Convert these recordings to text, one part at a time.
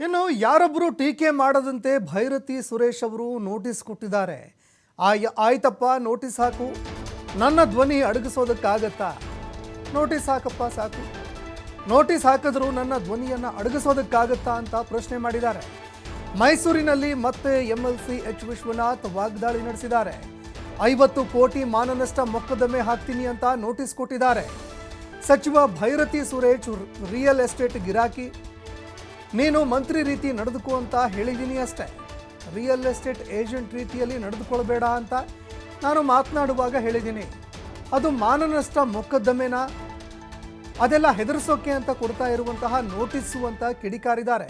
ಇನ್ನು ಯಾರೊಬ್ಬರು ಟೀಕೆ ಮಾಡದಂತೆ ಭೈರತಿ ಸುರೇಶ್ ಅವರು ನೋಟಿಸ್ ಕೊಟ್ಟಿದ್ದಾರೆ. ಆಯ್ತಪ್ಪ ನೋಟಿಸ್ ಹಾಕು, ನನ್ನ ಧ್ವನಿ ಅಡಗಿಸೋದಕ್ಕಾಗತ್ತಾ? ನೋಟಿಸ್ ಹಾಕಪ್ಪ ಸಾಕು, ನೋಟಿಸ್ ಹಾಕಿದ್ರು ನನ್ನ ಧ್ವನಿಯನ್ನು ಅಡಗಿಸೋದಕ್ಕಾಗತ್ತಾ ಅಂತ ಪ್ರಶ್ನೆ ಮಾಡಿದ್ದಾರೆ. ಮೈಸೂರಿನಲ್ಲಿ ಮತ್ತೆ MLC H ವಿಶ್ವನಾಥ್ ವಾಗ್ದಾಳಿ ನಡೆಸಿದ್ದಾರೆ. 50 ಕೋಟಿ ಮಾನನಷ್ಟ ಮೊಕದ್ದಮೆ ಹಾಕ್ತೀನಿ ಅಂತ ನೋಟಿಸ್ ಕೊಟ್ಟಿದ್ದಾರೆ. ಸಚಿವ ಭೈರತಿ ಸುರೇಶ್ ರಿಯಲ್ ಎಸ್ಟೇಟ್ ಗಿರಾಕಿ, ನೀನು ಮಂತ್ರಿ ರೀತಿ ನಡೆದುಕೋ ಅಂತ ಹೇಳಿದ್ದೀನಿ ಅಷ್ಟೇ. ರಿಯಲ್ ಎಸ್ಟೇಟ್ ಏಜೆಂಟ್ ರೀತಿಯಲ್ಲಿ ನಡೆದುಕೊಳ್ಬೇಡ ಅಂತ ನಾನು ಮಾತನಾಡುವಾಗ ಹೇಳಿದ್ದೀನಿ. ಅದು ಮಾನನಷ್ಟ ಮೊಕದ್ದಮೆನಾ? ಅದೆಲ್ಲ ಹೆದರಿಸೋಕೆ ಅಂತ ಕೊಡ್ತಾ ಇರುವಂತಹ ನೋಟಿಸು ಅಂತ ಕಿಡಿಕಾರಿದ್ದಾರೆ.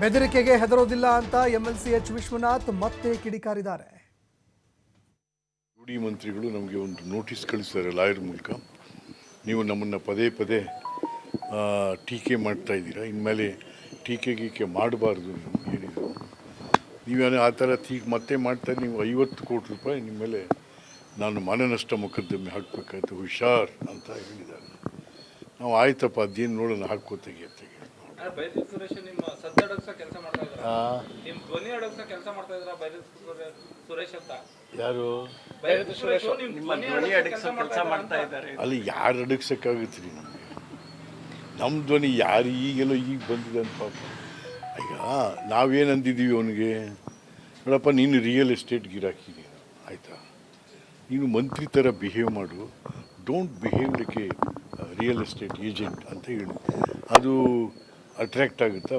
ಬೆದರಿಕೆಗೆ ಹೆದರೋದಿಲ್ಲ ಅಂತ MLC H ವಿಶ್ವನಾಥ್ ಮತ್ತೆ ಕಿಡಿಕಾರಿದ್ದಾರೆ. ಡಿ ಮಂತ್ರಿಗಳು ನಮಗೆ ಒಂದು ನೋಟಿಸ್ ಕಳಿಸ್ತಾರೆ ಲಾಯರ್ ಮೂಲಕ. ನೀವು ನಮ್ಮನ್ನು ಪದೇ ಪದೇ ಟೀಕೆ ಮಾಡ್ತಾ ಇದ್ದೀರಾ, ಇನ್ಮೇಲೆ ಟೀಕೆ ಮಾಡಬಾರ್ದು ನೀವು ಹೇಳಿದರು. ನೀವೇನೋ ಆ ಥರ ಮತ್ತೆ ಮಾಡ್ತಾ ನೀವು 50 ಕೋಟಿ ರೂಪಾಯಿ ನಿಮ್ಮ ಮೇಲೆ ನಾನು ಮಾನನಷ್ಟ ಮೊಕದ್ದಮೆ ಹಾಕಬೇಕಾಯ್ತು, ಹುಷಾರ್ ಅಂತ ಹೇಳಿದ್ದಾರೆ. ನಾವು ಆಯ್ತಪ್ಪ ಅದೇನು ನೋಡೋಣ, ಹಾಕೋತೆಗೆ ಯಾರು ಅಲ್ಲಿ ಯಾರು ಅಡಗಿಸೋಕ್ಕಾಗುತ್ತೆ ರೀ? ನಮಗೆ ನಮ್ಮ ಧ್ವನಿ ಯಾರು ಈಗ ಬಂದಿದೆ ಅಂತ ಪಾಪ. ಈಗ ನಾವೇನು ಅಂದಿದ್ದೀವಿ ಅವನಿಗೆ, ನೋಡಪ್ಪ ನೀನು ರಿಯಲ್ ಎಸ್ಟೇಟ್ ಗಿರಾಕಿ, ಆಯಿತಾ, ನೀನು ಮಂತ್ರಿ ಥರ ಬಿಹೇವ್ ಮಾಡು, don't behave like A real estate agent ಅಂತ ಹೇಳಿ. ಅದು ಅಟ್ರ್ಯಾಕ್ಟ್ ಆಗುತ್ತಾ?